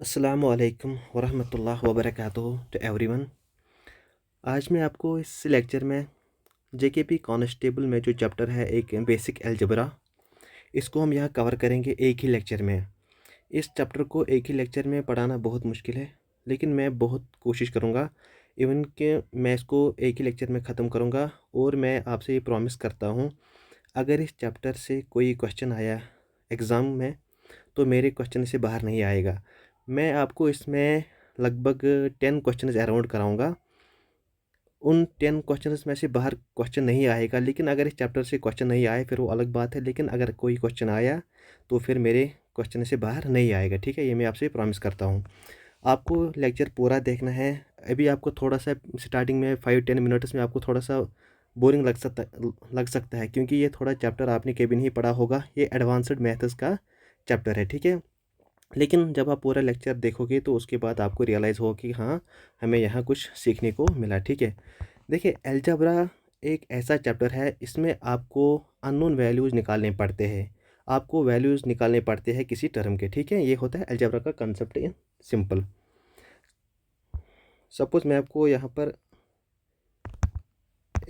अस्सलामु अलैकुम वरहमतुल्लाहि वबरकातुहू टू एवरीवन। आज मैं आपको इस लेक्चर में जेकेपी कांस्टेबल में जो चैप्टर है एक बेसिक अलजेब्रा, इसको हम यहाँ कवर करेंगे एक ही लेक्चर में। इस चैप्टर को एक ही लेक्चर में पढ़ाना बहुत मुश्किल है, लेकिन मैं बहुत कोशिश करूँगा इवन कि मैं इसको एक ही लेक्चर में ख़त्म करूँगा। और मैं आपसे ये प्रॉमिस करता हूँ, अगर इस चैप्टर से कोई क्वेश्चन आया एग्ज़ाम में तो मेरे क्वेश्चन से बाहर नहीं आएगा। मैं आपको इसमें लगभग 10 क्वेश्चंस अराउंड कराऊंगा। उन 10 क्वेश्चंस में से बाहर क्वेश्चन नहीं आएगा, लेकिन अगर इस चैप्टर से क्वेश्चन नहीं आए फिर वो अलग बात है, लेकिन अगर कोई क्वेश्चन आया तो फिर मेरे क्वेश्चन से बाहर नहीं आएगा। ठीक है, ये मैं आपसे प्रॉमिस करता हूँ। आपको लेक्चर पूरा देखना है। अभी आपको थोड़ा सा स्टार्टिंग में 5-10 मिनट्स में आपको थोड़ा सा बोरिंग लग सकता है, क्योंकि ये थोड़ा चैप्टर आपने कभी नहीं पढ़ा होगा। ये एडवांस्ड मैथ्स का चैप्टर है, ठीक है। लेकिन जब आप पूरा लेक्चर देखोगे तो उसके बाद आपको रियलाइज़ होगा कि हाँ, हमें यहाँ कुछ सीखने को मिला। ठीक है, देखिए अलजेब्रा एक ऐसा चैप्टर है, इसमें आपको अननोन वैल्यूज़ निकालने पड़ते हैं। आपको वैल्यूज़ निकालने पड़ते हैं किसी टर्म के। ठीक है, ये होता है अलजेब्रा का कंसेप्ट इन सिंपल। सपोज़ मैं आपको यहाँ पर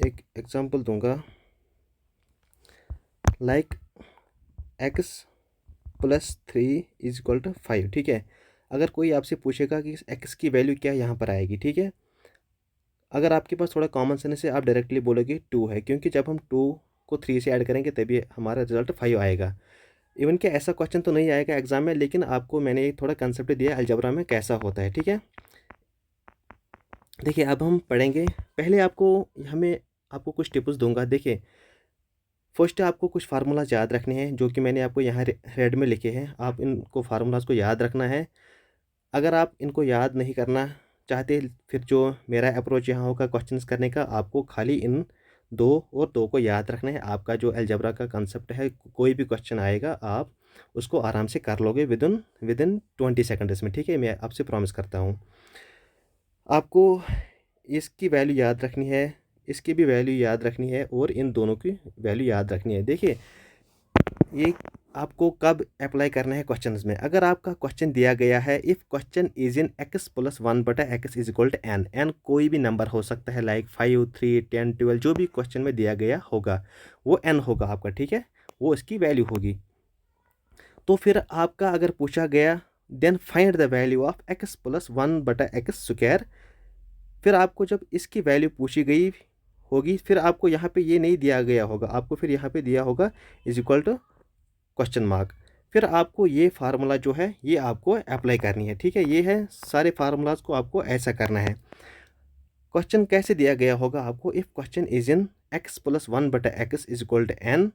एक एग्जांपल दूंगा, लाइक x+3 = 5। ठीक है, अगर कोई आपसे पूछेगा कि इस x की वैल्यू क्या यहाँ पर आएगी, ठीक है, अगर आपके पास थोड़ा कॉमन सेंस है आप डायरेक्टली बोलोगे 2 है, क्योंकि जब हम 2 को 3 से ऐड करेंगे तभी हमारा रिजल्ट 5 आएगा। इवन कि ऐसा क्वेश्चन तो नहीं आएगा एग्जाम में, लेकिन आपको मैंने थोड़ा कंसेप्ट दिया अलजेब्रा में कैसा होता है। ठीक है, देखिए अब हम पढ़ेंगे। पहले आपको कुछ टिप्स दूंगा। देखिए फर्स्ट आपको कुछ फार्मूलाज याद रखने हैं, जो कि मैंने आपको यहाँ रेड में लिखे हैं। आप इनको फार्मूलाज को याद रखना है। अगर आप इनको याद नहीं करना चाहते, फिर जो मेरा अप्रोच यहाँ होगा क्वेश्चंस करने का, आपको खाली इन दो को याद रखना है। आपका जो अलजेब्रा का कंसेप्ट है, कोई भी क्वेश्चन आएगा आप उसको आराम से कर लोगे विद इन 20 सेकंड्स में। ठीक है, मैं आपसे प्रॉमिस करता हूँ। आपको इसकी वैल्यू याद रखनी है, इसकी भी वैल्यू याद रखनी है, और इन दोनों की वैल्यू याद रखनी है। देखिए ये आपको कब अप्लाई करना है क्वेश्चंस में। अगर आपका क्वेश्चन दिया गया है, if question is in x+1/x n कोई भी नंबर हो सकता है, लाइक 5, 3, 10, 12, जो भी क्वेश्चन में दिया गया होगा वो n होगा आपका। ठीक है, वो इसकी वैल्यू होगी। तो फिर आपका अगर पूछा गया then find the value of x+1/x², फिर आपको जब इसकी वैल्यू पूछी गई होगी, फिर आपको यहाँ पे ये नहीं दिया गया होगा, आपको फिर यहाँ पे दिया होगा =, फिर आपको ये फार्मूला जो है ये आपको अप्लाई करनी है। ठीक है, ये है सारे फार्मूलाज को आपको ऐसा करना है। क्वेश्चन कैसे दिया गया होगा आपको, if question is in x+1/x=n,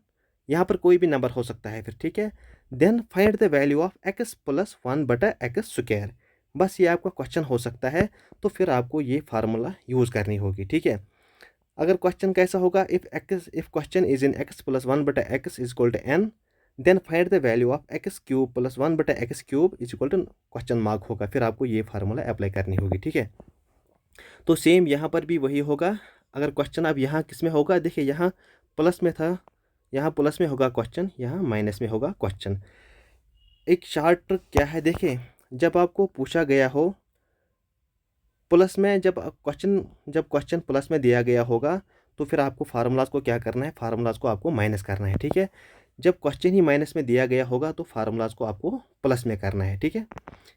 यहाँ पर कोई भी नंबर हो सकता है फिर। ठीक है, then find the value of x+1/x²। बस ये आपका क्वेश्चन हो सकता है, तो फिर आपको ये फार्मूला यूज़ करनी होगी। ठीक है, अगर क्वेश्चन कैसा होगा, if question is in x+1/x=n, then find the value of x³ + 1/x³ होगा। फिर आपको ये फार्मूला अप्लाई करनी होगी। ठीक है, तो सेम यहाँ पर भी वही होगा। अगर क्वेश्चन अब यहाँ किस में होगा, देखिए यहाँ प्लस में था, यहाँ प्लस में होगा क्वेश्चन, यहाँ माइनस में होगा क्वेश्चन। एक शॉर्ट ट्रिक क्या है, देखिए जब आपको पूछा गया हो प्लस में, जब क्वेश्चन प्लस में दिया गया होगा, तो फिर आपको फार्मूलाज को क्या करना है, फार्मूलाज को आपको माइनस करना है। ठीक है, जब क्वेश्चन ही माइनस में दिया गया होगा तो फार्मूलाज को आपको प्लस में करना है। ठीक है,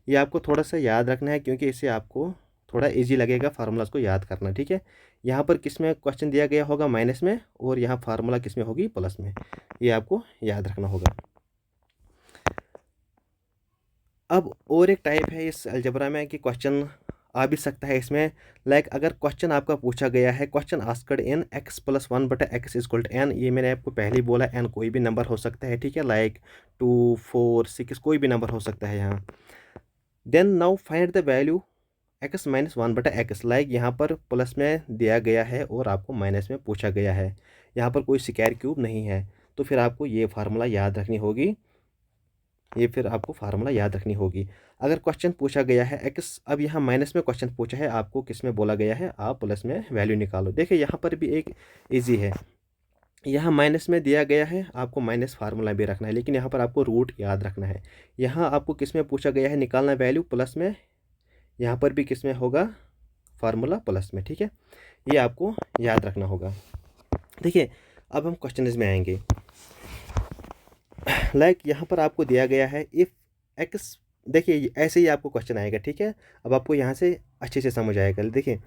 ये आपको थोड़ा सा याद रखना है, क्योंकि इससे आपको थोड़ा इजी लगेगा फार्मूलाज को याद करना। ठीक है, यहाँ पर किस में क्वेश्चन दिया गया होगा, माइनस में, और यहाँ फार्मूला किस में होगी, प्लस में। ये आपको याद रखना होगा। अब और एक टाइप है इस अलजेब्रा में कि क्वेश्चन आ भी सकता है इसमें, लाइक अगर क्वेश्चन आपका पूछा गया है, क्वेश्चन आस्क्ड इन x+1/x=n, ये मैंने आपको पहले ही बोला, n कोई भी नंबर हो सकता है। ठीक है, लाइक 2, 4, 6 कोई भी नंबर हो सकता है यहाँ। Then now find the value x-1/x, like यहाँ पर प्लस में दिया गया है और आपको माइनस में पूछा गया है, यहाँ पर कोई स्क्वायर क्यूब नहीं है, तो फिर आपको ये फार्मूला याद रखनी होगी। अगर क्वेश्चन पूछा गया है x, अब यहाँ माइनस में क्वेश्चन पूछा है, आपको किस में बोला गया है, आप प्लस में वैल्यू निकालो। देखिए यहाँ पर भी एक इजी है, यहाँ माइनस में दिया गया है, आपको माइनस फार्मूला भी रखना है, लेकिन यहाँ पर आपको रूट याद रखना है। यहाँ आपको किस में पूछा गया है निकालना वैल्यू, प्लस में, यहाँ पर भी किस में होगा फार्मूला प्लस में, ठीक है। ये आपको याद रखना होगा। देखिए अब हम क्वेश्चन में आएंगे। यहाँ पर आपको दिया गया है इफ़ एक्स, देखिए ऐसे ही आपको क्वेश्चन आएगा, ठीक है। अब आपको यहाँ से अच्छे से समझ आएगा। देखिए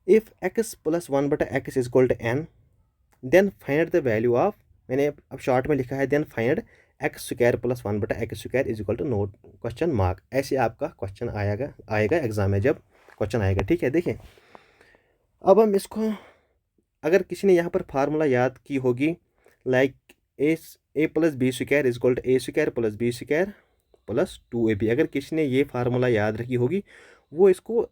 if x plus 1/x is equal to n, then find the value of, मैंने अब शॉर्ट में लिखा है then find x square plus 1/x square is equal to note question mark. ऐसे आपका क्वेश्चन आएगा एग्जाम में जब क्वेश्चन आएगा, ठीक है। देखिए अब हम इसको, अगर किसी ने यहाँ पर फार्मूला याद की होगी, like a plus b square is equal to a square plus b square plus 2ab, अगर किसी ने ये फार्मूला याद रखी होगी वो इसको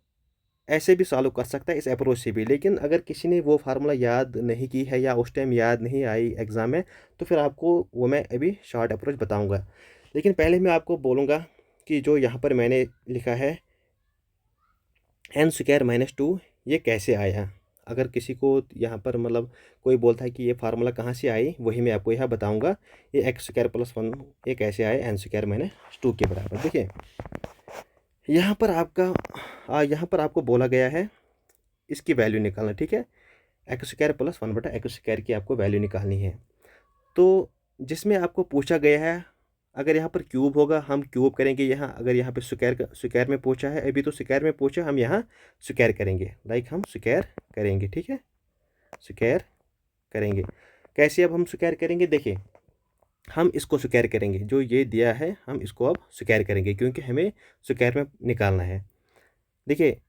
ऐसे भी सॉल्व कर सकता है इस अप्रोच से भी। लेकिन अगर किसी ने वो फार्मूला याद नहीं की है या उस टाइम याद नहीं आई एग्ज़ाम में, तो फिर आपको वो मैं अभी शॉर्ट अप्रोच बताऊंगा। लेकिन पहले मैं आपको बोलूँगा कि जो यहाँ पर मैंने लिखा है एन स्क्वायर माइनस 2, ये कैसे आया। अगर किसी को यहाँ पर मतलब कोई बोलता है कि ये फार्मूला कहाँ से आई, वही मैं आपको यहाँ बताऊँगा। ये एक्स स्क्वायर प्लस 1 ये कैसे आया एन स्क्वायर माइनस 2 के बराबर। देखिए यहाँ पर आपको बोला गया है इसकी वैल्यू निकालना, ठीक है। X square plus 1/x square की आपको वैल्यू निकालनी है। तो जिसमें आपको पूछा गया है, अगर यहाँ पर क्यूब होगा हम क्यूब करेंगे, यहाँ अगर यहाँ पे स्क्वायर में पूछा है, अभी तो स्क्वायर में पूछा, हम यहाँ स्क्वायर करेंगे, हम स्क्वायर करेंगे, ठीक है। स्क्वायर करेंगे कैसे, अब हम स्क्वायर करेंगे, देखिए हम इसको स्क्वायर करेंगे, जो ये दिया है हम इसको अब स्क्वायर करेंगे, क्योंकि हमें स्क्वायर में निकालना है। देखिए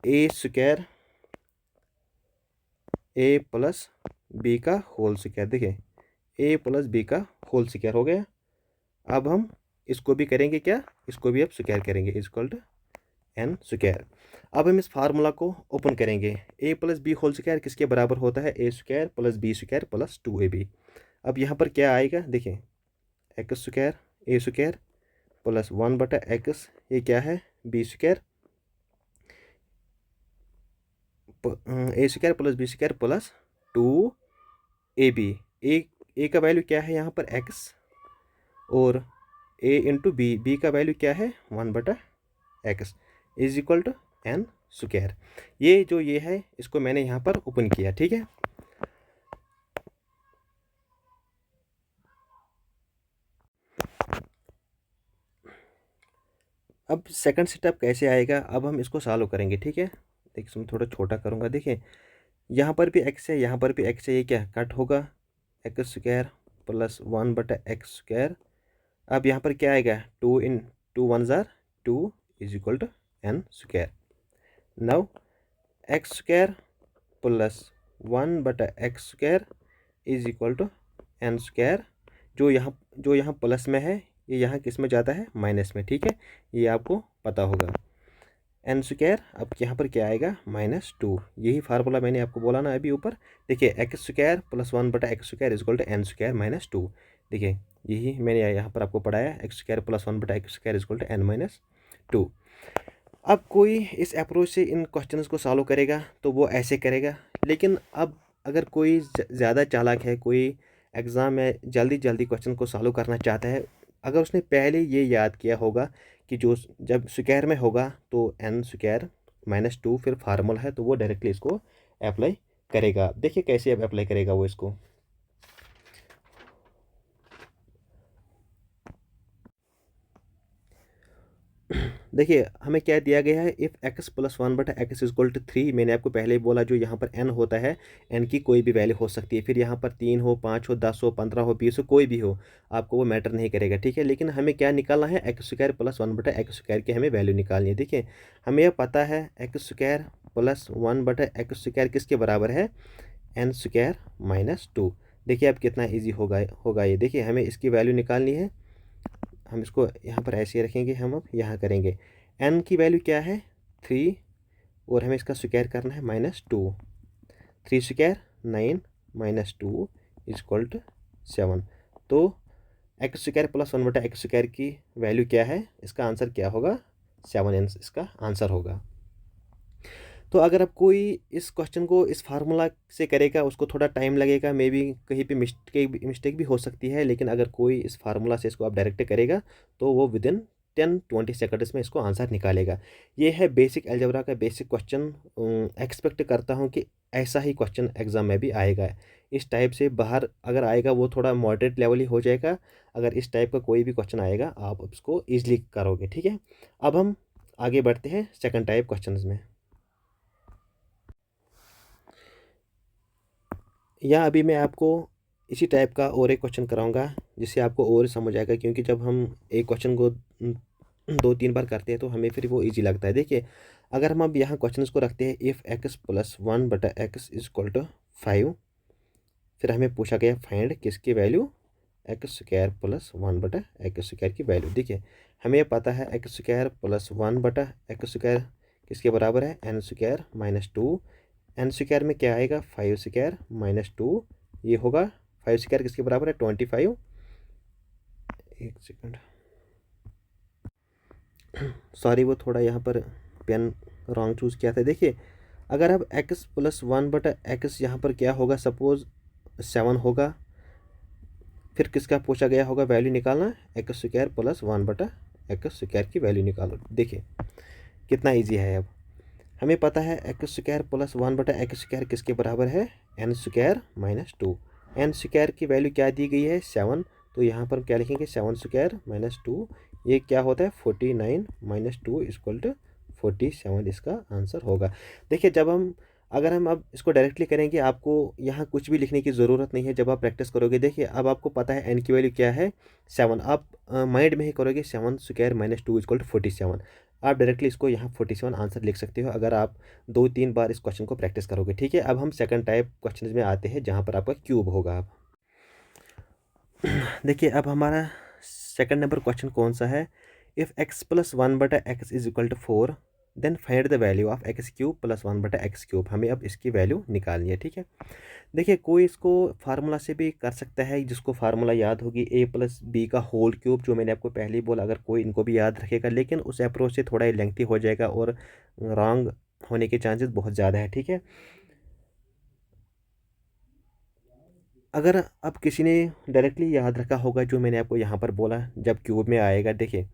ए स्क्वायर ए प्लस बी का होल स्क्वायर, देखिए ए प्लस बी का होल स्क्वायर हो गया। अब हम इसको भी करेंगे क्या, इसको भी अब स्क्वायर करेंगे, is equal to n square. अब हम इस फार्मूला को ओपन करेंगे, a plus b whole square किसके बराबर होता है, a square plus b square plus 2ab। अब यहाँ पर क्या आएगा, देखिए x square a square plus 1/x, ये क्या है b square, a square plus b square plus 2ab। A का वैल्यू क्या है यहाँ पर x, और a इंटू बी का वैल्यू क्या है 1/x is equal to n square. ये जो ये है इसको मैंने यहाँ पर ओपन किया, ठीक है। अब सेकंड स्टेप कैसे आएगा, अब हम इसको सॉल्व करेंगे, ठीक है। देखिए इसमें थोड़ा छोटा करूँगा, देखिए यहाँ पर भी x है, यहाँ पर भी x है, ये क्या कट होगा, x square plus 1/x square. अब यहाँ पर क्या आएगा, 2 1 ज़ार 2 is equal to n square. Now x square plus 1/x square is equal to n square. जो यहाँ प्लस में है ये यहाँ किस में जाता है, माइनस में, ठीक है। ये आपको पता होगा एन स्क्वायर। अब यहाँ पर क्या आएगा -2, यही फार्मूला मैंने आपको बोला ना अभी ऊपर। देखिए x square plus 1/x square is equal to n square -2। देखिए यही मैंने यहाँ पर आपको पढ़ाया, x square plus 1/x square is equal to n - 2। अब कोई इस अप्रोच से इन क्वेश्चंस को सॉल्व करेगा तो वो ऐसे करेगा। लेकिन अब अगर कोई ज़्यादा चालाक है, कोई एग्ज़ाम में जल्दी जल्दी क्वेश्चन को सॉल्व करना चाहता है, अगर उसने पहले ये याद किया होगा कि जो जब स्क्वायर में होगा तो एन स्क्वायर -2 फिर फार्मूला है, तो वो डायरेक्टली इसको अप्लाई करेगा। देखिए कैसे अब अप्लाई करेगा वो इसको। देखिए हमें क्या दिया गया है, if x plus 1/x is equal to 3। मैंने आपको पहले ही बोला जो यहाँ पर n होता है, n की कोई भी वैल्यू हो सकती है, फिर यहाँ पर 3 हो, 5 हो, 10 हो, 15 हो, 20 हो, कोई भी हो, आपको वो मैटर नहीं करेगा, ठीक है। लेकिन हमें क्या निकालना है, x square plus 1/x square की हमें वैल्यू निकालनी है। देखिए हमें यह पता है x square plus 1/x square किसके बराबर है, एन स्क्वायर -2। देखिए अब कितना ईजी होगा ये। देखिए हमें इसकी वैल्यू निकालनी है, हम इसको यहाँ पर ऐसे रखेंगे, हम अब यहाँ करेंगे। n की वैल्यू क्या है 3, और हमें इसका स्क्वायर करना है -2। 3 स्क्वायर 9 -2 इज इक्वल टू 7। तो x square plus 1/x square की वैल्यू क्या है, इसका आंसर क्या होगा 7, इसका आंसर होगा। तो अगर अब कोई इस क्वेश्चन को इस फार्मूला से करेगा उसको थोड़ा टाइम लगेगा, मे बी कहीं पे मिस्टेक भी हो सकती है, लेकिन अगर कोई इस फार्मूला से इसको आप डायरेक्ट करेगा तो वो विदिन 10-20 सेकंड्स में इसको आंसर निकालेगा। ये है बेसिक अलजेब्रा का बेसिक क्वेश्चन। एक्सपेक्ट करता हूँ कि ऐसा ही क्वेश्चन एग्ज़ाम में भी आएगा। इस टाइप से बाहर अगर आएगा वो थोड़ा मॉडरेट लेवल ही हो जाएगा। अगर इस टाइप का कोई भी क्वेश्चन आएगा आप उसको ईजिली करोगे, ठीक है। अब हम आगे बढ़ते हैं सेकंड टाइप क्वेश्चंस में। या अभी मैं आपको इसी टाइप का और एक क्वेश्चन कराऊंगा जिससे आपको और समझ आएगा, क्योंकि जब हम एक क्वेश्चन को 2-3 बार करते हैं तो हमें फिर वो इजी लगता है। देखिए, अगर हम अब यहाँ क्वेश्चन को रखते हैं if x plus 1/x is equal to 5, फिर हमें पूछा गया फाइंड किसकी वैल्यू x² प्लस 1/x² की वैल्यू। देखिए, हमें पता है x² प्लस 1/x² किसके बराबर है n² माइनस 2। n² में क्या आएगा 5² माइनस 2, ये होगा 5² किसके बराबर है 25। एक सेकंड, सॉरी वो थोड़ा यहाँ पर पेन रॉन्ग चूज़ किया था। देखिए, अगर अब x प्लस 1/x यहाँ पर क्या होगा, सपोज 7 होगा, फिर किसका पूछा गया होगा वैल्यू निकालना, x² प्लस 1/x² की वैल्यू निकालो। देखिए कितना ईजी है। अब हमें पता है x² प्लस 1/x² किसके बराबर है n² माइनस 2। n² की वैल्यू क्या दी गई है 7, तो यहाँ पर क्या लिखेंगे 7² माइनस 2, ये क्या होता है 49 माइनस 2 इक्वल टू 47, इसका आंसर होगा। देखिए, अगर हम अब इसको डायरेक्टली करेंगे आपको यहाँ कुछ भी लिखने की ज़रूरत नहीं है। जब आप प्रैक्टिस करोगे, देखिए अब आपको पता है n की वैल्यू क्या है 7, आप माइंड में ही करोगे 7² माइनस 2 इक्वल टू 47। आप डायरेक्टली इसको यहाँ 47 आंसर लिख सकते हो अगर आप 2-3 बार इस क्वेश्चन को प्रैक्टिस करोगे, ठीक है। अब हम सेकंड टाइप क्वेश्चन में आते हैं जहाँ पर आपका क्यूब होगा। अब देखिए, अब हमारा सेकंड नंबर क्वेश्चन कौन सा है, if x plus 1/x is equal to 4 then find the value of x³ plus 1/x³। हमें अब इसकी वैल्यू निकालनी है, ठीक है। देखिए, कोई इसको फार्मूला से भी कर सकता है, जिसको फार्मूला याद होगी a प्लस बी का होल क्यूब, जो मैंने आपको पहले ही बोला। अगर कोई इनको भी याद रखेगा, लेकिन उस अप्रोच से थोड़ा लेंथी हो जाएगा और रॉन्ग होने के चांसेस बहुत ज़्यादा है, ठीक है। अगर अब किसी ने डायरेक्टली याद रखा होगा जो मैंने आपको यहाँ पर बोला, जब क्यूब में आएगा, देखिए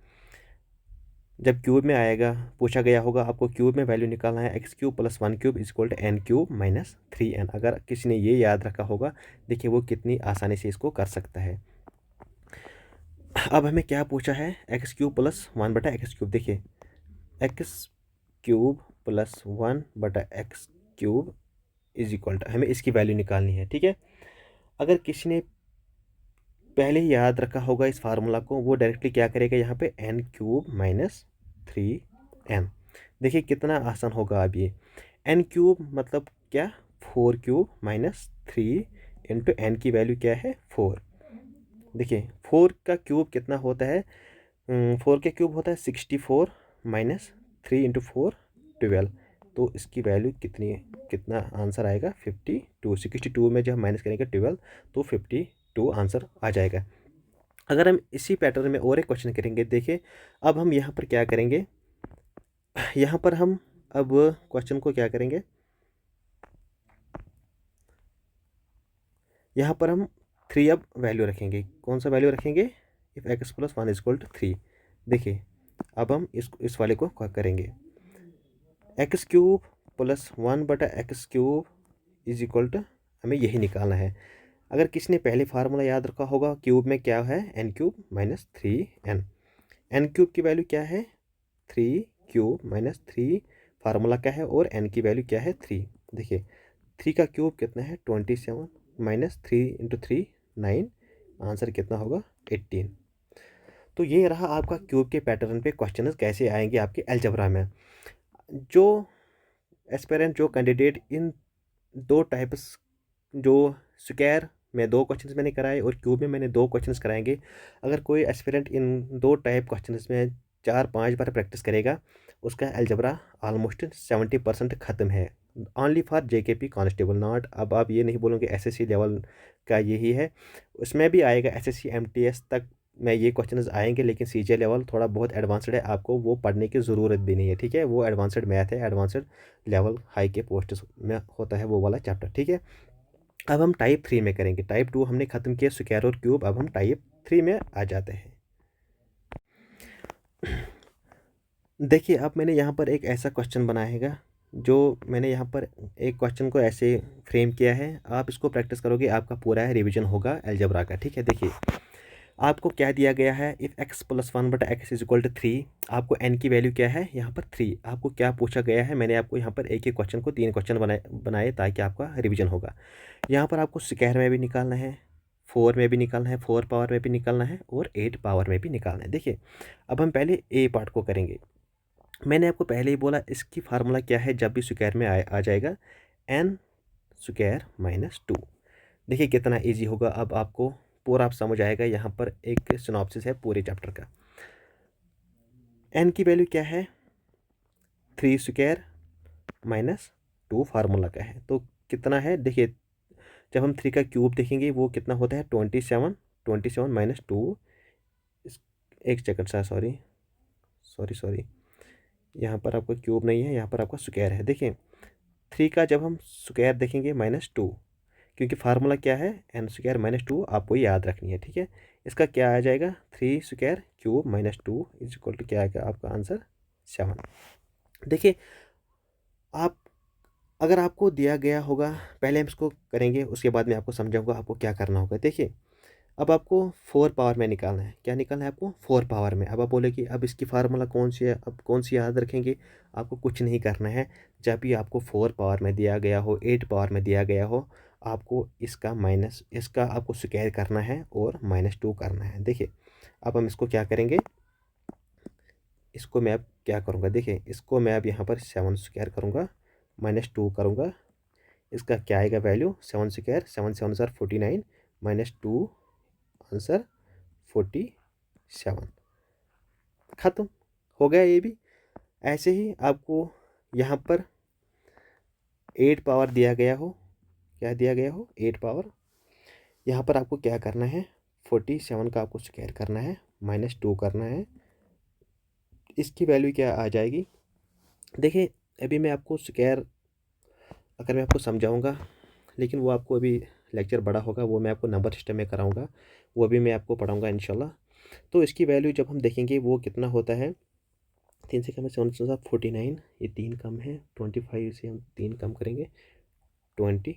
जब क्यूब में आएगा पूछा गया होगा आपको क्यूब में वैल्यू निकालना है x³ plus 1³ is equal to n³ minus 3n। अगर किसी ने ये याद रखा होगा, देखिए वो कितनी आसानी से इसको कर सकता है। अब हमें क्या पूछा है x³ प्लस 1/x³। देखिए, x³ plus 1/x³ is equal to, हमें इसकी वैल्यू निकालनी है, ठीक है। अगर किसी ने पहले ही याद रखा होगा इस फार्मूला को, वो डायरेक्टली क्या करेगा यहाँ पे n³ माइनस 3n। देखिए कितना आसान होगा। अब ये n³ मतलब क्या 4³ माइनस 3 इंटू n की वैल्यू क्या है 4। देखिए 4 का क्यूब कितना होता है, 4 का क्यूब होता है 64 माइनस 3 इंटू 4 12। तो इसकी वैल्यू कितना आंसर आएगा 52। 62 में जब माइनस करेंगे 12 तो 52 आंसर आ जाएगा। अगर हम इसी पैटर्न में और एक क्वेश्चन करेंगे, देखिए अब हम यहाँ पर क्या करेंगे, यहाँ पर हम अब क्वेश्चन को क्या करेंगे, यहाँ पर हम 3 अब वैल्यू रखेंगे। कौन सा वैल्यू रखेंगे, if x plus 1 is equal to 3। देखिए अब हम इस वाले को करेंगे x³ plus 1/x³ is equal to, हमें यही निकालना है। अगर किसी ने पहले फार्मूला याद रखा होगा, क्यूब में क्या है n³ माइनस 3n। n³ की वैल्यू क्या है 3³ माइनस 3, फार्मूला क्या है, और n की वैल्यू क्या है 3। देखिए 3 का क्यूब कितना है 27 माइनस 3 इंटू 3 9, आंसर कितना होगा 18। तो ये रहा आपका क्यूब के पैटर्न पे क्वेश्चन कैसे आएंगे आपके अलजेब्रा में। जो एस्पिरेंट, जो कैंडिडेट इन दो टाइप्स, जो स्क्वायर में 2 क्वेश्चंस मैंने कराए और क्यूब में मैंने 2 क्वेश्चंस कराएंगे, अगर कोई एस्पिरेंट इन 2 टाइप क्वेश्चंस में 4-5 बार प्रैक्टिस करेगा, उसका अलजेब्रा ऑलमोस्ट 70% ख़त्म है। Only for JKP constable, not, अब आप ये नहीं बोलोगे SSC लेवल का यही है, उसमें भी आएगा SSC MTS तक में ये क्वेश्चंस आएंगे, लेकिन सीजीएल लेवल थोड़ा बहुत एडवांस्ड है, आपको वो पढ़ने की ज़रूरत भी नहीं है, ठीक है। वो एडवांस्ड मैथ है, एडवांस्ड लेवल हाई के पोस्ट में होता है वो वाला चैप्टर, ठीक है। अब हम टाइप 3 में करेंगे। टाइप 2 हमने ख़त्म किया, स्क्वायर और क्यूब। अब हम टाइप 3 में आ जाते हैं। देखिए, अब मैंने यहाँ पर एक ऐसा क्वेश्चन बनाएगा, जो मैंने यहाँ पर एक क्वेश्चन को ऐसे फ्रेम किया है। आप इसको प्रैक्टिस करोगे, आपका पूरा रिवीजन होगा अलजेब्रा का, ठीक है। देखिए, आपको क्या दिया गया है, इफ़ x प्लस 1/x = 3, आपको n की वैल्यू क्या है यहाँ पर 3। आपको क्या पूछा गया है, मैंने आपको यहाँ पर एक ही क्वेश्चन को 3 क्वेश्चन बनाए ताकि आपका रिवीजन होगा। यहाँ पर आपको स्क्वायर में भी निकालना है, 4 में भी निकालना है, 4 पावर में भी निकालना है और 8 पावर में भी निकालना है। देखिए, अब हम पहले ए पार्ट को करेंगे। मैंने आपको पहले ही बोला इसकी फार्मूला क्या है, जब भी स्क्वायर में आ जाएगा n² - 2। देखिए कितना इजी होगा, अब आपको पूरा आप समझ आएगा। यहाँ पर एक सिनॉप्सिस है पूरे चैप्टर का। n की वैल्यू क्या है, 3² - 2 फार्मूला का है, तो कितना है। देखिए, जब हम 3 का क्यूब देखेंगे वो कितना होता है, 27। 27 - 2, एक सेकंड सा, सॉरी, यहाँ पर आपका क्यूब नहीं है, यहाँ पर आपका स्क्वायर है। देखिए, 3 का जब हम स्क्वायर देखेंगे -2, क्योंकि फार्मूला क्या है, n² - 2 आपको याद रखनी है, ठीक है। इसका क्या आ जाएगा, 3² क्यूब -2 = क्या आएगा आपका आंसर, 7। देखिए, आप अगर आपको दिया गया होगा, पहले हम इसको करेंगे, उसके बाद मैं आपको समझाऊंगा आपको क्या करना होगा। देखिए, अब आपको 4 पावर में निकालना है। क्या निकालना है आपको, 4 पावर में। अब आप बोले कि अब इसकी फार्मूला कौन सी है, अब कौन सी याद रखेंगे। आपको कुछ नहीं करना है। जब भी आपको 4 पावर में दिया गया हो, 8 पावर में दिया गया हो, आपको इसका आपको स्क्वायर करना है और -2 करना है। देखिए, अब हम इसको क्या करेंगे, इसको मैं अब क्या करूँगा, देखिए इसको मैं अब यहाँ पर 7² करूँगा, -2 करूँगा। इसका क्या आएगा वैल्यू, 7², 7 7 = 49 -2 आंसर 47। ख़त्म हो गया ये भी। ऐसे ही आपको यहाँ पर 8 पावर दिया गया हो, क्या दिया गया हो, 8 पावर। यहाँ पर आपको क्या करना है, 47 का आपको स्क्वायर करना है, -2 करना है। इसकी वैल्यू क्या आ जाएगी। देखिए, अभी मैं आपको स्क्वायर अगर मैं आपको समझाऊंगा, लेकिन वो आपको अभी लेक्चर बड़ा होगा, वो मैं आपको नंबर सिस्टम में कराऊंगा, वो भी मैं आपको पढ़ाऊंगा इंशाल्लाह। तो इसकी वैल्यू जब हम देखेंगे वो कितना होता है, 3 से कम है 7 7 49, ये 3 कम है, 25 से हम 3 कम करेंगे, 22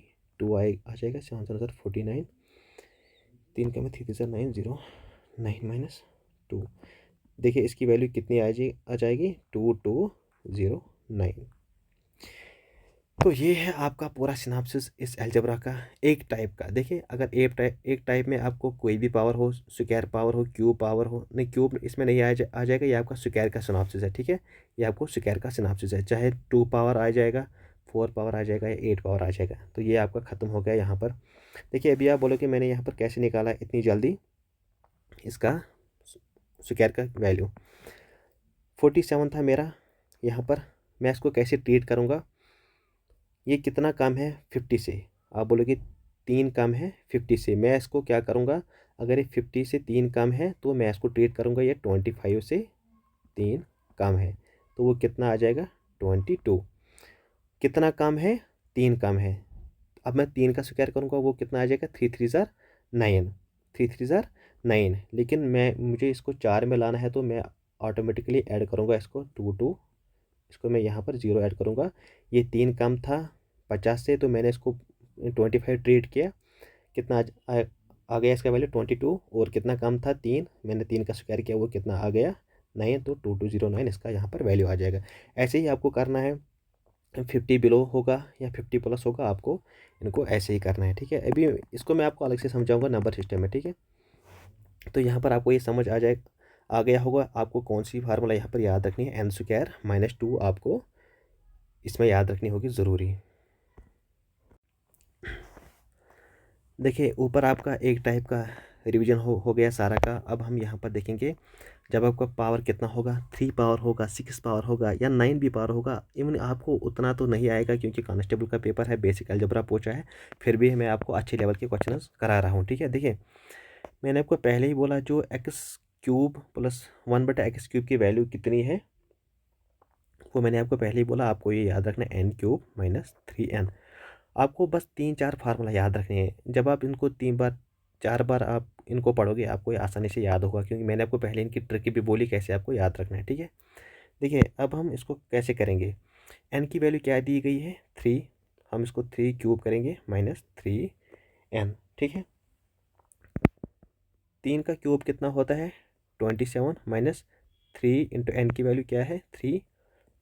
आ जाएगा, 7 7 49, 3 कम है, 3 3 9 0 9 - 2। देखिए इसकी वैल्यू कितनी आ जाएगी, 2209। तो ये है आपका पूरा सिनाप्सिस इस अलजेब्रा का एक टाइप का। देखिए, अगर एक टाइप में आपको कोई भी पावर हो, स्क्वायर पावर हो, क्यूब पावर हो, नहीं क्यूब इसमें नहीं आ जाएगा, ये आपका स्क्वायर का सिनाप्सिस है, ठीक है। ये आपको स्क्वायर का सिनाप्सिस है, चाहे 2 पावर आ जाएगा, 4 पावर आ जाएगा या 8 पावर आ जाएगा। तो ये आपका ख़त्म हो गया यहाँ पर। देखिए, अभी आप बोलो कि मैंने यहाँ पर कैसे निकाला इतनी जल्दी इसका स्क्वायर का वैल्यू। 47 था मेरा यहाँ पर, मैं इसको कैसे ट्रीट करूँगा। ये कितना कम है 50 से, आप बोलोगे 3 कम है 50 से। मैं इसको क्या करूँगा, अगर ये 50 से 3 कम है तो मैं इसको ट्रीट करूँगा ये 25 से 3 कम है, तो वो कितना आ जाएगा 22। कितना कम है, 3 कम है। अब मैं 3 का स्क्वायर करूँगा, वो कितना आ जाएगा, 3 3 ज़ार 9, 3 3 ज़ार 9। लेकिन मुझे इसको 4 में लाना है, तो मैं ऑटोमेटिकली ऐड करूँगा इसको 2 इसको मैं यहाँ पर 0 ऐड करूँगा। ये 3 कम था 50 से, तो मैंने इसको 25 ट्रीट किया, कितना आ गया इसका वैल्यू 22। और कितना कम था 3, मैंने 3 का स्क्वायर किया, वो कितना आ गया 9, तो 2209 इसका यहाँ पर वैल्यू आ जाएगा। ऐसे ही आपको करना है, 50 बिलो होगा या 50 प्लस होगा, आपको इनको ऐसे ही करना है, ठीक है। अभी इसको मैं आपको अलग से समझाऊंगा नंबर सिस्टम में, ठीक है। तो यहाँ पर आपको ये समझ आ गया होगा, आपको कौन सी फार्मूला यहाँ पर याद रखनी है, n² - 2 आपको इसमें याद रखनी होगी ज़रूरी। देखिए, ऊपर आपका एक टाइप का रिवीजन हो गया सारा का। अब हम यहाँ पर देखेंगे, जब आपका पावर कितना होगा, 3 पावर होगा, 6 पावर होगा या 9 भी पावर होगा। इवन आपको उतना तो नहीं आएगा, क्योंकि कांस्टेबल का पेपर है, बेसिक अलजेब्रा पूछा है, फिर भी मैं आपको अच्छे लेवल के क्वेश्चन करा रहा हूँ, ठीक है। देखिए, मैंने आपको पहले ही बोला जो एक्स क्यूब प्लस 1/x³ की वैल्यू कितनी है, वो मैंने आपको पहले ही बोला। आपको ये याद रखना है n³ माइनस 3n। आपको बस 3-4 फार्मूला याद रखने हैं। जब आप इनको 3 बार 4 बार आप इनको पढ़ोगे आपको ये आसानी से याद होगा, क्योंकि मैंने आपको पहले इनकी ट्रिक भी बोली कैसे आपको याद रखना है, ठीक है। देखिए अब हम इसको कैसे करेंगे। n की वैल्यू क्या दी गई है 3, हम इसको 3³ करेंगे माइनस 3n, ठीक है। 3 का क्यूब कितना होता है 27 माइनस 3 इंटू n की वैल्यू क्या है 3,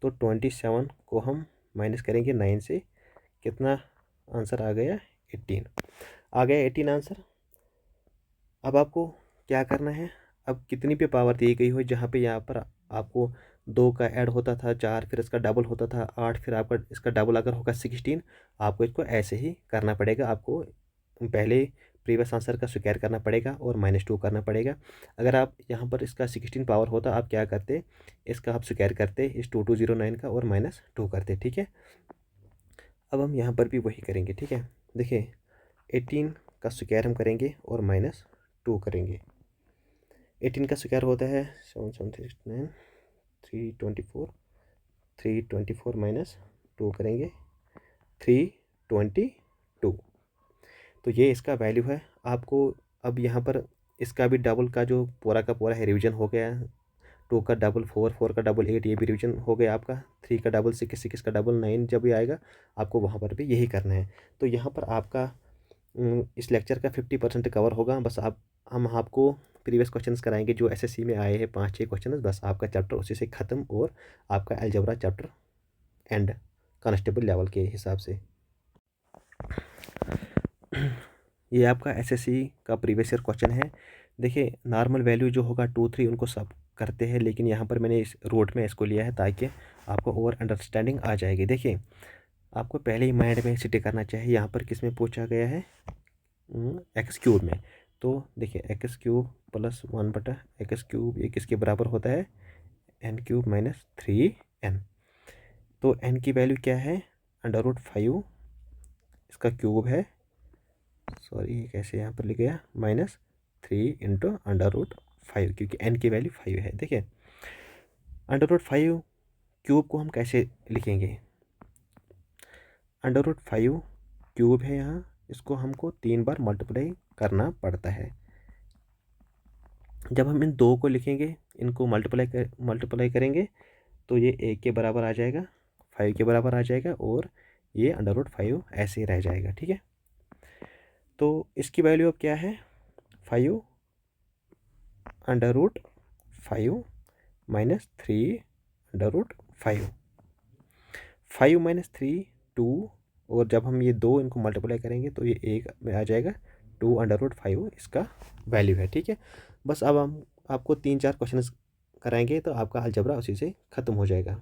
तो 27 को हम माइनस करेंगे 9 से, कितना आंसर आ गया 18, आ गया 18 आंसर। अब आपको क्या करना है, अब कितनी भी पावर दी गई हो, जहाँ पे यहाँ पर आपको 2 का ऐड होता था 4, फिर इसका डबल होता था 8, फिर आपका इसका डबल अगर होगा 16, आपको इसको ऐसे ही करना पड़ेगा। आपको पहले प्रीवियस आंसर का स्क्वायर करना पड़ेगा और -2 करना पड़ेगा। अगर आप यहाँ पर इसका 16 पावर होता आप क्या करते, इसका आप स्क्वायर करते इस 2209 का और -2 करते, ठीक है। अब हम यहाँ पर भी वही करेंगे, ठीक है। देखिए 18 का स्क्वायर हम करेंगे और -2 करेंगे। 18 का स्क्वायर होता है 7739 324, 324 -2 करेंगे 322, तो ये इसका वैल्यू है। आपको अब यहाँ पर इसका भी डबल का जो पूरा का पूरा है रिवीजन हो गया। 2 का डबल 4, 4 का डबल 8, ये भी रिवीजन हो गया आपका। 3 का डबल 6, 6 का डबल 9 जब भी आएगा आपको वहाँ पर भी यही करना है। तो यहाँ पर आपका इस लेक्चर का 50% कवर होगा। बस हम आपको प्रीवियस क्वेश्चंस कराएंगे जो एसएससी में आए हैं 5-6 क्वेश्चन, बस आपका चैप्टर उसी से ख़त्म और आपका algebra chapter and constable level के हिसाब से। ये आपका एसएससी का प्रीवियस ईयर क्वेश्चन है। देखिए नॉर्मल वैल्यू जो होगा 2, 3 उनको सब करते हैं, लेकिन यहाँ पर मैंने इस रूट में इसको लिया है ताकि आपको और अंडरस्टैंडिंग आ जाएगी। देखिए आपको पहले ही माइंड में सिटी करना चाहिए यहाँ पर किस में पूछा गया है x³ में। तो देखिए x³ प्लस 1/x³ ये किसके बराबर होता है n³ माइनस 3n। तो n की वैल्यू क्या है √5, इसका क्यूब है, सॉरी ये कैसे यहाँ पर लिख गया -3 इंटू √5, क्योंकि n की वैल्यू 5 है। देखिए √5 क्यूब को हम कैसे लिखेंगे, √5 क्यूब है यहाँ, इसको हमको 3 बार मल्टीप्लाई करना पड़ता है। जब हम इन 2 को लिखेंगे, इनको मल्टीप्लाई करेंगे तो ये 1 के बराबर आ जाएगा, 5 के बराबर आ जाएगा और ये √5 ऐसे ही रह जाएगा, ठीक है। तो इसकी वैल्यू अब क्या है 5 √5 माइनस 3 √5, 5 माइनस 3 2, और जब हम ये 2 इनको मल्टीप्लाई करेंगे तो ये 1 में आ जाएगा 2 √5 इसका वैल्यू है, ठीक है। बस अब हम आपको 3-4 क्वेश्चन कराएंगे तो आपका अलजेब्रा उसी से ख़त्म हो जाएगा।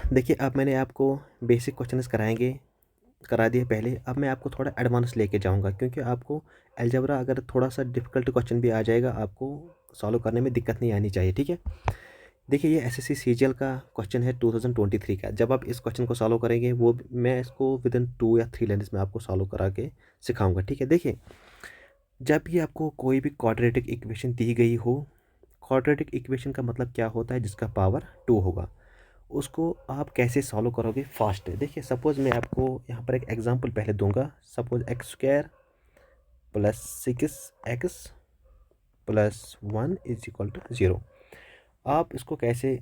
देखिए अब मैंने आपको बेसिक क्वेश्चंस करा दिए पहले। अब मैं आपको थोड़ा एडवांस लेके जाऊंगा, क्योंकि आपको अलजेब्रा अगर थोड़ा सा डिफ़िकल्ट क्वेश्चन भी आ जाएगा आपको सॉल्व करने में दिक्कत नहीं आनी चाहिए, ठीक है। देखिए ये एसएससी सीजीएल का क्वेश्चन है 2023 का। जब आप इस क्वेश्चन को सॉल्व करेंगे वो मैं इसको विदिन 2 या 3 लाइन्स में आपको सॉल्व करा के सिखाऊंगा, ठीक है। देखिए जब भी आपको कोई भी क्वाड्रेटिक इक्वेशन दी गई हो, क्वाड्रेटिक इक्वेशन का मतलब क्या होता है जिसका पावर 2 होगा, उसको आप कैसे सॉल्व करोगे फास्ट। देखिए सपोज़ मैं आपको यहाँ पर एक एग्जांपल पहले दूंगा। Suppose x² plus 6x plus 1 is equal to 0। आप इसको कैसे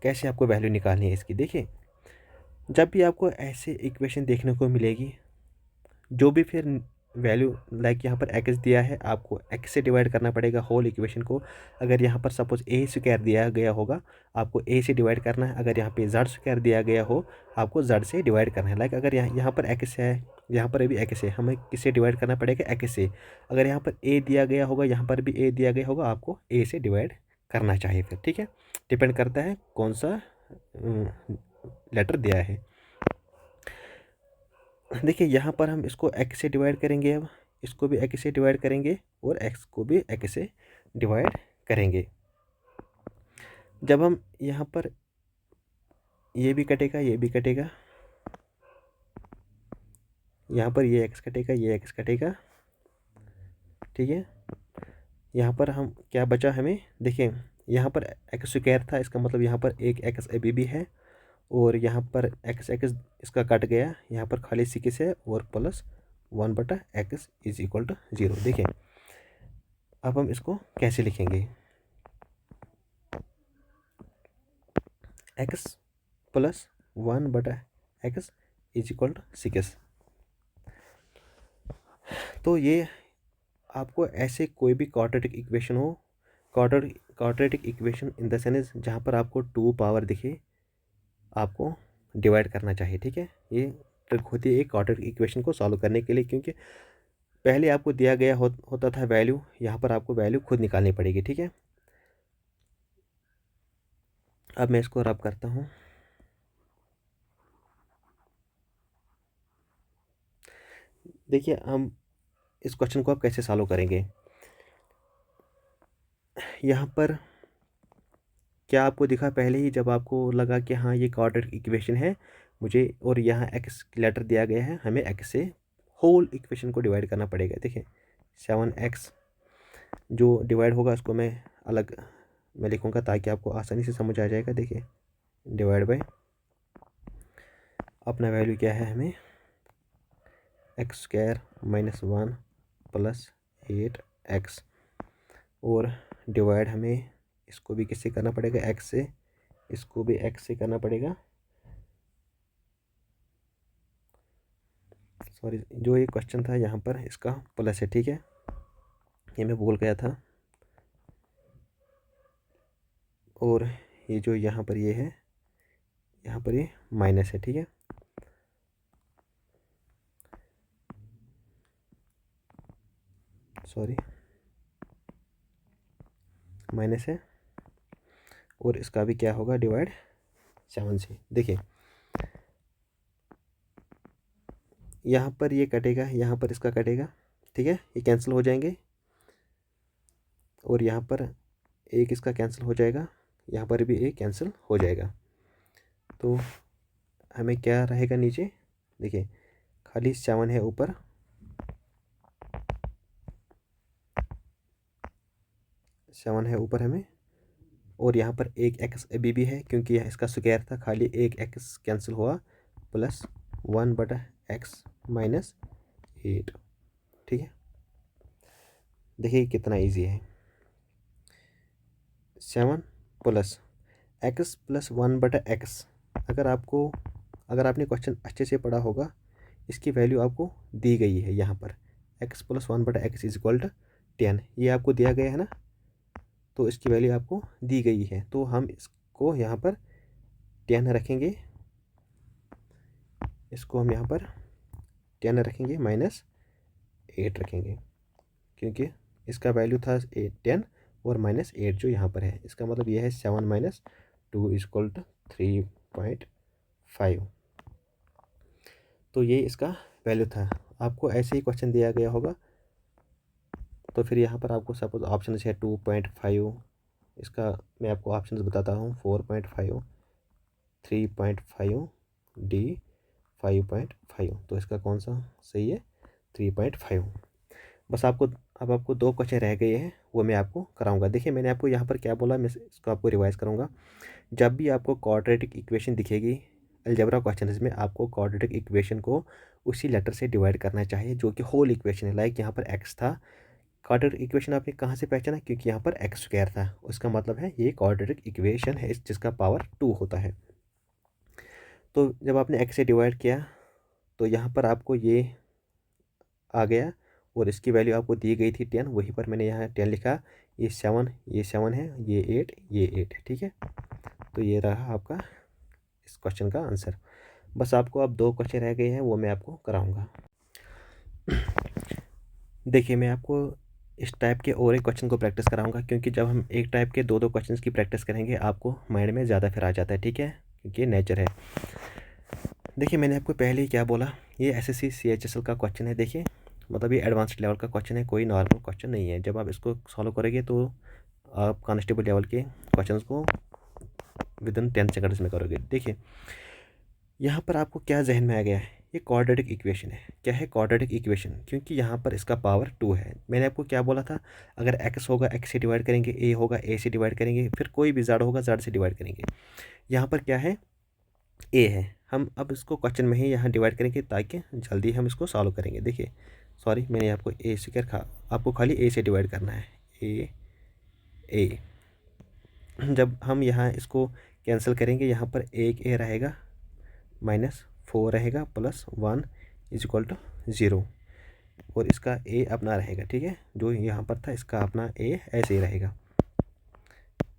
कैसे आपको वैल्यू निकालनी है इसकी। देखिए जब भी आपको ऐसे इक्वेशन देखने को मिलेगी, जो भी फिर वैल्यू लाइक यहाँ पर x दिया है, आपको x से डिवाइड करना पड़ेगा होल इक्वेशन को। अगर यहाँ पर सपोज a² दिया गया होगा, आपको a से डिवाइड करना है। अगर यहाँ पे z² दिया गया हो, आपको z से डिवाइड करना है। लाइक अगर यहाँ पर x है, यहाँ पर भी x है, हमें किससे डिवाइड करना पड़ेगा x से। अगर यहाँ पर a दिया गया होगा, यहाँ पर भी a दिया गया होगा, आपको a से डिवाइड करना चाहिए फिर, ठीक है। डिपेंड करता है कौन सा लेटर दिया है। देखिए यहाँ पर हम इसको x से डिवाइड करेंगे, अब इसको भी x से डिवाइड करेंगे और x को भी x से डिवाइड करेंगे। जब हम यहाँ पर ये भी कटेगा, ये भी कटेगा, यहाँ पर ये एक्स कटेगा, ये एक्स कटेगा, ठीक है। यहाँ पर हम क्या बचा हमें, देखिए यहाँ पर एक्स स्क्वायर था, इसका मतलब यहाँ पर एक एक्स अभी भी है, और यहाँ पर एक्स एक्स इसका कट गया, यहाँ पर खाली सी किस है और plus 1/x is equal to 0। देखिए अब हम इसको कैसे लिखेंगे, x plus 1/x is equal to 6। तो ये आपको ऐसे कोई भी क्वाड्रेटिक इक्वेशन हो, quadratic equation in the sense जहाँ पर आपको 2 पावर दिखे, आपको डिवाइड करना चाहिए, ठीक है। ये ट्रिक होती है एक क्वाड्रेटिक इक्वेशन को सॉल्व करने के लिए, क्योंकि पहले आपको दिया गया होता था वैल्यू, यहाँ पर आपको वैल्यू खुद निकालनी पड़ेगी, ठीक है। अब मैं इसको रब करता हूँ। देखिए हम इस क्वेश्चन को आप कैसे सॉल्व करेंगे। यहाँ पर क्या आपको दिखा पहले ही, जब आपको लगा कि हाँ ये क्वाड्रेटिक इक्वेशन है मुझे, और यहाँ एक्स लेटर दिया गया है, हमें एक्स से होल इक्वेशन को डिवाइड करना पड़ेगा। देखिए 7x जो डिवाइड होगा उसको मैं अलग मैं लिखूँगा ताकि आपको आसानी से समझ आ जाएगा। देखिए डिवाइड बाय अपना वैल्यू क्या है, हमें x² - 1 प्लस 8x, और डिवाइड हमें इसको भी किससे करना पड़ेगा, x से, इसको भी x से करना पड़ेगा। सॉरी, जो ये क्वेश्चन था यहाँ पर इसका प्लस है, ठीक है, ये मैं भूल गया था। और ये जो यहाँ पर ये है, यहाँ पर ये माइनस है, ठीक है। सॉरी, माइनस है, और इसका भी क्या होगा, डिवाइड 7 से। देखिए यहाँ पर ये कटेगा, यहाँ पर इसका कटेगा, ठीक है, ये कैंसिल हो जाएंगे, और यहाँ पर एक इसका कैंसिल हो जाएगा, यहाँ पर भी एक कैंसिल हो जाएगा। तो हमें क्या रहेगा नीचे, देखिए खाली 7 है ऊपर, हमें, और यहाँ पर एक एक्स अभी भी है क्योंकि यह इसका स्क्वायर था, खाली एक एक्स कैंसिल हुआ, प्लस 1/x माइनस 8, ठीक है। देखिए कितना इजी है, 7 प्लस x प्लस 1/x। अगर आपने क्वेश्चन अच्छे से पढ़ा होगा, इसकी वैल्यू आपको दी गई है यहाँ पर, x plus 1/x is equal to 10, ये आपको दिया गया है ना, तो इसकी वैल्यू आपको दी गई है, तो हम इसको यहाँ पर 10 रखेंगे, इसको हम यहाँ पर 10 रखेंगे, -8 रखेंगे, क्योंकि इसका वैल्यू था 10 और -8 जो यहाँ पर है, इसका मतलब यह है 7 - 2 इज इक्वल टू 3.5। तो ये इसका वैल्यू था। आपको ऐसे ही क्वेश्चन दिया गया होगा, तो फिर यहाँ पर आपको सपोज ऑप्शन है 2.5, इसका मैं आपको ऑप्शन बताता हूँ, 4.5, 3.5, D 5.5, तो इसका कौन सा सही है, 3.5। बस अब आपको 2 क्वेश्चन रह गए हैं, वो मैं आपको कराऊंगा। देखिए मैंने आपको यहाँ पर क्या बोला, मैं इसको आपको रिवाइज करूँगा। जब भी आपको क्वाड्रेटिक इक्वेशन दिखेगी अलजेब्रा क्वेश्चन में, आपको क्वाड्रेटिक इक्वेशन को उसी लेटर से डिवाइड करना चाहिए जो कि होल इक्वेशन है। लाइक यहाँ पर एक्स था, क्वाड्रेटिक इक्वेशन आपने कहाँ से पहचाना, क्योंकि यहाँ पर एक्स स्क्वायर था, उसका मतलब है ये क्वाड्रेटिक इक्वेशन है जिसका पावर 2 होता है। तो जब आपने एक्स से डिवाइड किया तो यहाँ पर आपको ये आ गया, और इसकी वैल्यू आपको दी गई थी 10, वहीं पर मैंने यहाँ 10 लिखा, ये 7 है, ये 8 है, ठीक है। तो ये रहा आपका इस क्वेश्चन का आंसर। बस आपको अब 2 क्वेश्चन रह गए हैं, वो मैं आपको कराऊंगा। देखिए मैं आपको इस टाइप के और एक क्वेश्चन को प्रैक्टिस कराऊंगा, क्योंकि जब हम एक टाइप के 2 क्वेश्चंस की प्रैक्टिस करेंगे आपको माइंड में ज़्यादा फिर आ जाता है, ठीक है, क्योंकि नेचर है। देखिए मैंने आपको पहले ही क्या बोला, ये एसएससी CHSL का क्वेश्चन है। देखिए मतलब ये एडवांस्ड लेवल का क्वेश्चन है, कोई नॉर्मल क्वेश्चन नहीं है। जब आप इसको सॉल्व करेंगे तो आप कांस्टेबल लेवल के क्वेश्चन को विदिन 10 सेकंड्स में करोगे। देखिए यहाँ पर आपको क्या जहन में आ गया है, ये क्वाड्रेटिक इक्वेशन है। क्या है क्वाड्रेटिक इक्वेशन? क्योंकि यहाँ पर इसका पावर 2 है। मैंने आपको क्या बोला था, अगर x होगा x से डिवाइड करेंगे, a होगा a से डिवाइड करेंगे, फिर कोई भी z होगा z से डिवाइड करेंगे। यहाँ पर क्या है, a है। हम अब इसको क्वेश्चन में ही यहाँ डिवाइड करेंगे ताकि जल्दी हम इसको सॉल्व करेंगे। देखिए सॉरी, मैंने आपको a स्क्वायर आपको खाली a से डिवाइड करना है, a। जब हम यहाँ इसको कैंसिल करेंगे, यहाँ पर एक a रहेगा, -4 रहेगा, +1 इज इक्वल टू 0, और इसका a अपना रहेगा। ठीक है, जो यहाँ पर था इसका अपना a ऐसे ही रहेगा,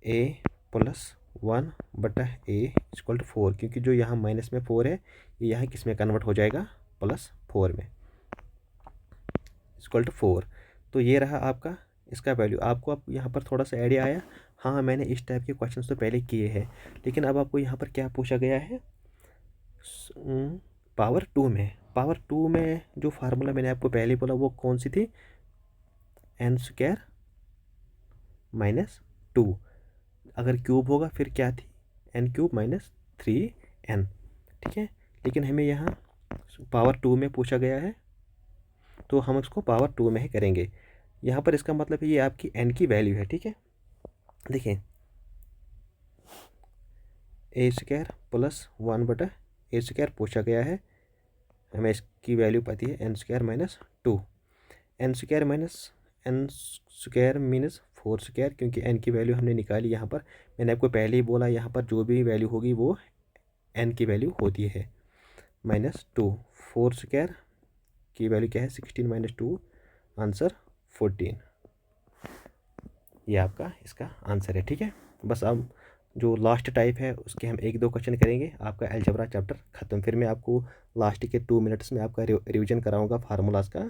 a +1 बटा a इज इक्वल टू 4, क्योंकि जो यहाँ माइनस में 4 है ये यहाँ किस में कन्वर्ट हो जाएगा, +4 में, इक्वल टू 4। तो ये रहा आपका इसका वैल्यू। आपको अब यहाँ पर थोड़ा सा आइडिया आया? हाँ, मैंने इस टाइप के क्वेश्चंस तो पहले किए हैं, लेकिन अब आपको यहाँ पर क्या पूछा गया है, पावर 2 में। पावर 2 में जो फार्मूला मैंने आपको पहले बोला वो कौन सी थी, n² - 2। अगर क्यूब होगा फिर क्या थी, n³ - 3n। ठीक है, लेकिन हमें यहाँ पावर 2 में पूछा गया है तो हम इसको पावर 2 में ही करेंगे। यहाँ पर इसका मतलब ये आपकी n की वैल्यू है। ठीक है, देखिए a² + 1 बटा a² पूछा गया है, हमें इसकी वैल्यू पता है n² - 2। n² - n² मीन्स 4², क्योंकि n की वैल्यू हमने निकाली यहाँ पर। मैंने आपको पहले ही बोला यहाँ पर जो भी वैल्यू होगी वो n की वैल्यू होती है, -2। 4² की वैल्यू क्या है, 16 - 2, आंसर 14। ये आपका इसका आंसर है। ठीक है, बस अब जो लास्ट टाइप है उसके हम 1-2 क्वेश्चन करेंगे, आपका अलजेब्रा चैप्टर ख़त्म। फिर मैं आपको लास्ट के 2 मिनट्स में आपका रिवीजन कराऊंगा फार्मूलाज का,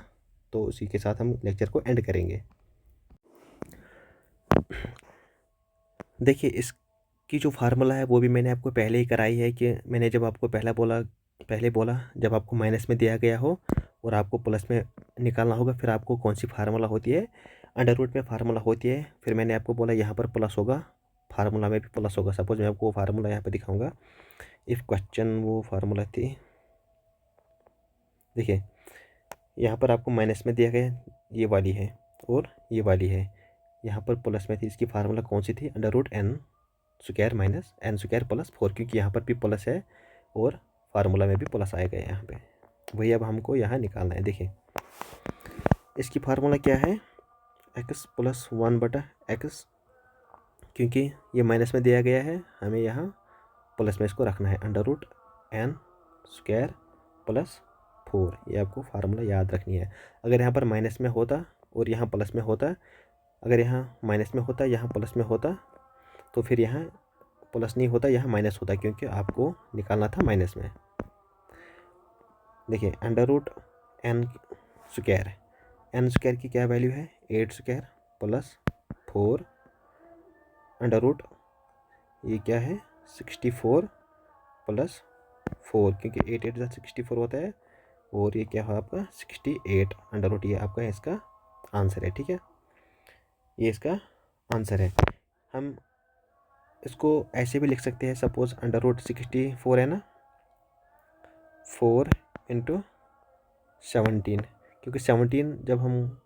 तो उसी के साथ हम लेक्चर को एंड करेंगे। देखिए इसकी जो फार्मूला है वो भी मैंने आपको पहले ही कराई है, कि मैंने जब आपको पहले बोला जब आपको माइनस में दिया गया हो और आपको प्लस में निकालना होगा, फिर आपको कौन सी फार्मूला होती है, अंडर रूट में फार्मूला होती है। फिर मैंने आपको बोला यहाँ पर प्लस होगा, फार्मूला में भी प्लस होगा। सपोज मैं आपको फार्मूला यहाँ पर दिखाऊंगा, इफ़ क्वेश्चन वो फार्मूला थी, देखिए यहाँ पर आपको माइनस में दिया गया ये वाली है और ये वाली है, यहाँ पर प्लस में थी। इसकी फार्मूला कौन सी थी, n² - n² + 4, क्योंकि यहाँ पर भी प्लस है और फार्मूला में भी प्लस आएगा यहाँ पे, वही अब हमको यहाँ निकालना है। देखिए इसकी फार्मूला क्या है, x + 1 बटा x, क्योंकि ये माइनस में दिया गया है, हमें यहाँ प्लस में इसको रखना है, n² + 4। ये आपको फार्मूला याद रखनी है। अगर यहाँ पर माइनस में होता और यहाँ प्लस में होता, अगर यहाँ माइनस में होता यहाँ प्लस में होता, तो फिर यहाँ प्लस नहीं होता, यहाँ माइनस होता, क्योंकि आपको निकालना था माइनस में। देखिए n² की क्या वैल्यू है, 8² + 4, अंडर रूट ये क्या है, 64 + 4, क्योंकि 8 8 64 होता है, और ये क्या है आपका 68 अंडर रूट। ये आपका इसका आंसर है। ठीक है, ये इसका आंसर है। हम इसको ऐसे भी लिख सकते हैं, सपोज अंडर रूट 64 है ना, 4 × 17, क्योंकि 17 जब हम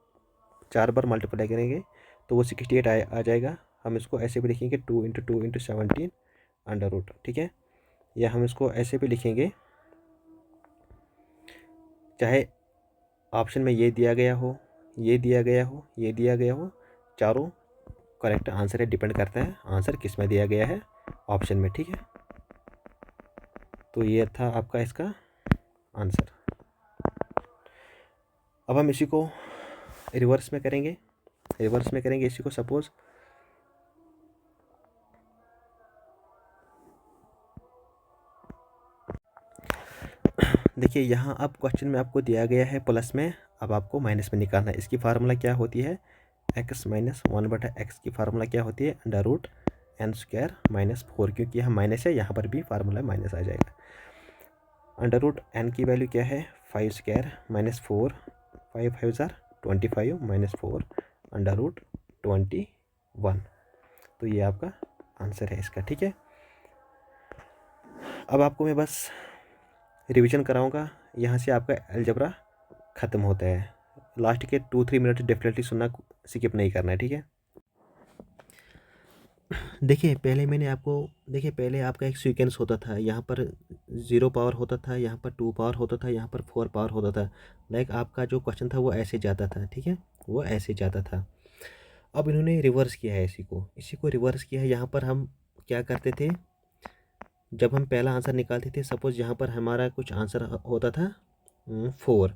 4 बार मल्टीप्लाई करेंगे तो वो 68 आ जाएगा। हम इसको ऐसे भी लिखेंगे 2 × 2 × 17 अंडर रूट। ठीक है, या हम इसको ऐसे भी लिखेंगे, चाहे ऑप्शन में ये दिया गया हो, ये दिया गया हो, ये दिया गया हो, चारों करेक्ट आंसर है, डिपेंड करता है आंसर किस में दिया गया है ऑप्शन में। ठीक है, तो ये था आपका इसका आंसर। अब हम इसी को रिवर्स में करेंगे, इसी को। सपोज देखिए यहाँ अब क्वेश्चन में आपको दिया गया है प्लस में, अब आपको माइनस में निकालना है। इसकी फार्मूला क्या होती है, x - 1 बटा x की फार्मूला क्या होती है, अंडर रूट n² - 4, क्योंकि यहाँ माइनस है, यहाँ पर भी फार्मूला माइनस आ जाएगा। अंडर रूट n की वैल्यू क्या है, 5² - 4, 5 5 ज़ार 25 - 4 अंडर रूट 21। तो ये आपका आंसर है इसका। ठीक है, अब आपको मैं बस रिवीजन कराऊंगा। यहाँ से आपका अलजबरा ख़त्म होता है। लास्ट के 2-3 मिनट डेफिनेटली सुनना, स्किप नहीं करना है, ठीक है। देखिए पहले आपका एक सीक्वेंस होता था। यहाँ पर 0 पावर होता था, यहाँ पर 2 पावर होता था, यहाँ पर 4 पावर होता था। लाइक आपका जो क्वेश्चन था वो ऐसे जाता था, ठीक है, वो ऐसे जाता था। अब इन्होंने रिवर्स किया है, इसी को रिवर्स किया है। यहाँ पर हम क्या करते थे, जब हम पहला आंसर निकालते थे, सपोज़ यहाँ पर हमारा कुछ आंसर होता था 4,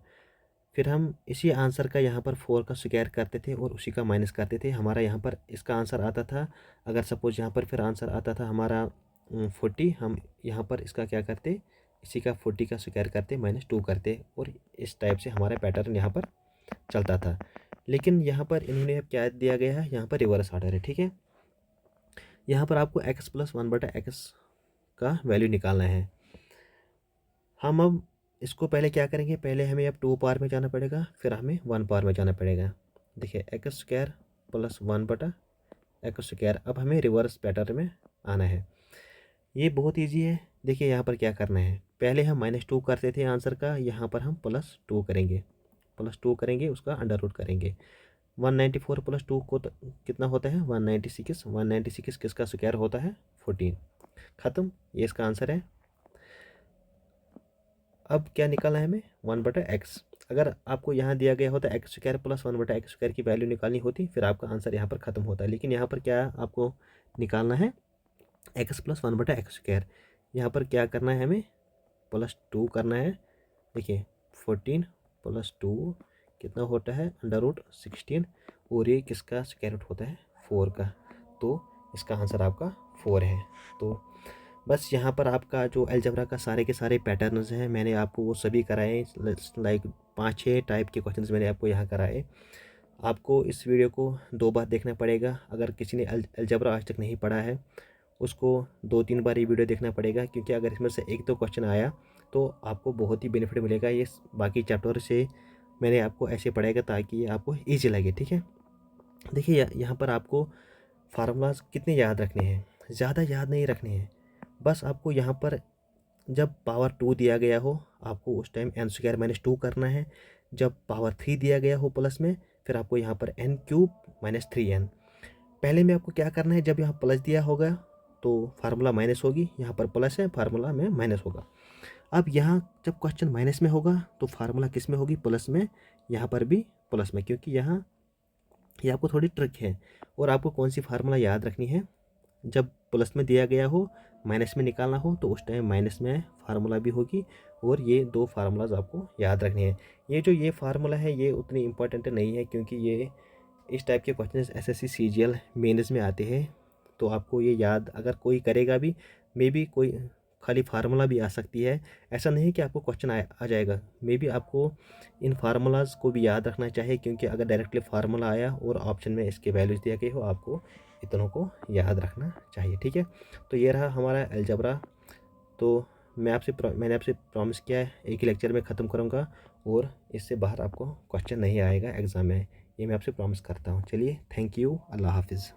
फिर हम इसी आंसर का यहाँ पर 4 का स्क्वायर करते थे और उसी का माइनस करते थे। हमारा यहाँ पर इसका आंसर आता था, अगर सपोज़ यहाँ पर फिर आंसर आता था हमारा 40, हम यहाँ पर इसका क्या करते, इसी का 40 का स्क्वायर करते, -2 करते, और इस टाइप से हमारा पैटर्न यहाँ पर चलता था। लेकिन यहाँ पर इन्होंने अब क्या दिया गया है, यहाँ पर रिवर्स ऑर्डर है, ठीक है। यहाँ पर आपको x + 1/x का वैल्यू निकालना है। हम अब इसको पहले क्या करेंगे, पहले हमें अब 2 पावर में जाना पड़ेगा, फिर हमें 1 पावर में जाना पड़ेगा। देखिए x² + 1/x²। अब हमें रिवर्स पैटर्न में आना है। ये बहुत इजी है। देखिए यहाँ पर क्या करना है, पहले हम -2 करते थे आंसर का, यहाँ पर हम +2 करेंगे, +2 करेंगे, उसका अंडर रूट करेंगे। 194 + 2 को कितना होता है, 196। 196 किसका स्क्वायर होता है, 14। ख़त्म, ये इसका आंसर है। अब क्या निकालना है हमें, 1/x। अगर आपको यहाँ दिया गया होता x² + 1/x² की वैल्यू निकालनी होती, फिर आपका आंसर यहाँ पर ख़त्म होता है। लेकिन यहाँ पर क्या आपको निकालना है, x + 1/x²। यहाँ पर क्या करना है, हमें +2 करना है। देखिए 14 + 2 कितना होता है, √16, और ये किसका स्क्वायर रूट होता है, 4 का। तो इसका आंसर आपका 4 है। तो बस यहाँ पर आपका जो अलजबरा का सारे के सारे पैटर्न्स हैं, मैंने आपको वो सभी कराए। लाइक 5-6 टाइप के क्वेश्चंस मैंने आपको यहाँ कराए। आपको इस वीडियो को 2 बार देखना पड़ेगा। अगर किसी ने अलजबरा आज तक नहीं पढ़ा है, उसको 2-3 बार ये वीडियो देखना पड़ेगा, क्योंकि अगर इसमें से एक तो क्वेश्चन आया तो आपको बहुत ही बेनिफिट मिलेगा। ये बाकी चैप्टर से मैंने आपको ऐसे पढ़ाएगा ताकि ये आपको ईजी लगे, ठीक है। देखिए यहाँ पर आपको फार्मूलाज कितने याद रखने हैं, ज़्यादा याद नहीं रखने हैं। बस आपको यहाँ पर जब पावर 2 दिया गया हो, आपको उस टाइम n² - 2 करना है। जब पावर 3 दिया गया हो प्लस में, फिर आपको यहाँ पर n³ - 3n। पहले में आपको क्या करना है, जब यहाँ प्लस दिया होगा तो फार्मूला माइनस होगी, यहाँ पर प्लस है, फार्मूला में माइनस होगा। अब यहाँ जब क्वेश्चन माइनस में होगा तो फार्मूला किस में होगी, प्लस में, यहाँ पर भी प्लस में, क्योंकि यहाँ ये आपको थोड़ी ट्रिक है। और आपको कौन सी फार्मूला याद रखनी है, जब प्लस में दिया गया हो, माइनस में निकालना हो, तो उस टाइम माइनस में फार्मूला भी होगी। और ये 2 फार्मूलाज आपको याद रखने हैं। ये फार्मूला है, ये उतनी इंपॉर्टेंट नहीं है, क्योंकि ये इस टाइप के क्वेश्चन एसएससी सीजीएल मेंस में आते हैं। तो आपको ये याद, अगर कोई करेगा भी, मे बी कोई खाली फार्मूला भी आ सकती है। ऐसा नहीं कि आपको क्वेश्चन आ जाएगा, मे बी आपको इन फार्मूलाज को भी याद रखना चाहिए, क्योंकि अगर डायरेक्टली फार्मूला आया और ऑप्शन में इसके वैल्यूज दिया गए हो, आपको इतनों को याद रखना चाहिए, ठीक है। तो ये रहा हमारा अलजबरा। तो मैंने आपसे प्रॉमिस किया है, एक ही लेक्चर में ख़त्म करूँगा और इससे बाहर आपको क्वेश्चन नहीं आएगा एग्ज़ाम में। ये मैं आपसे प्रॉमिस करता हूँ। चलिए, थैंक यू, अल्लाह हाफिज़।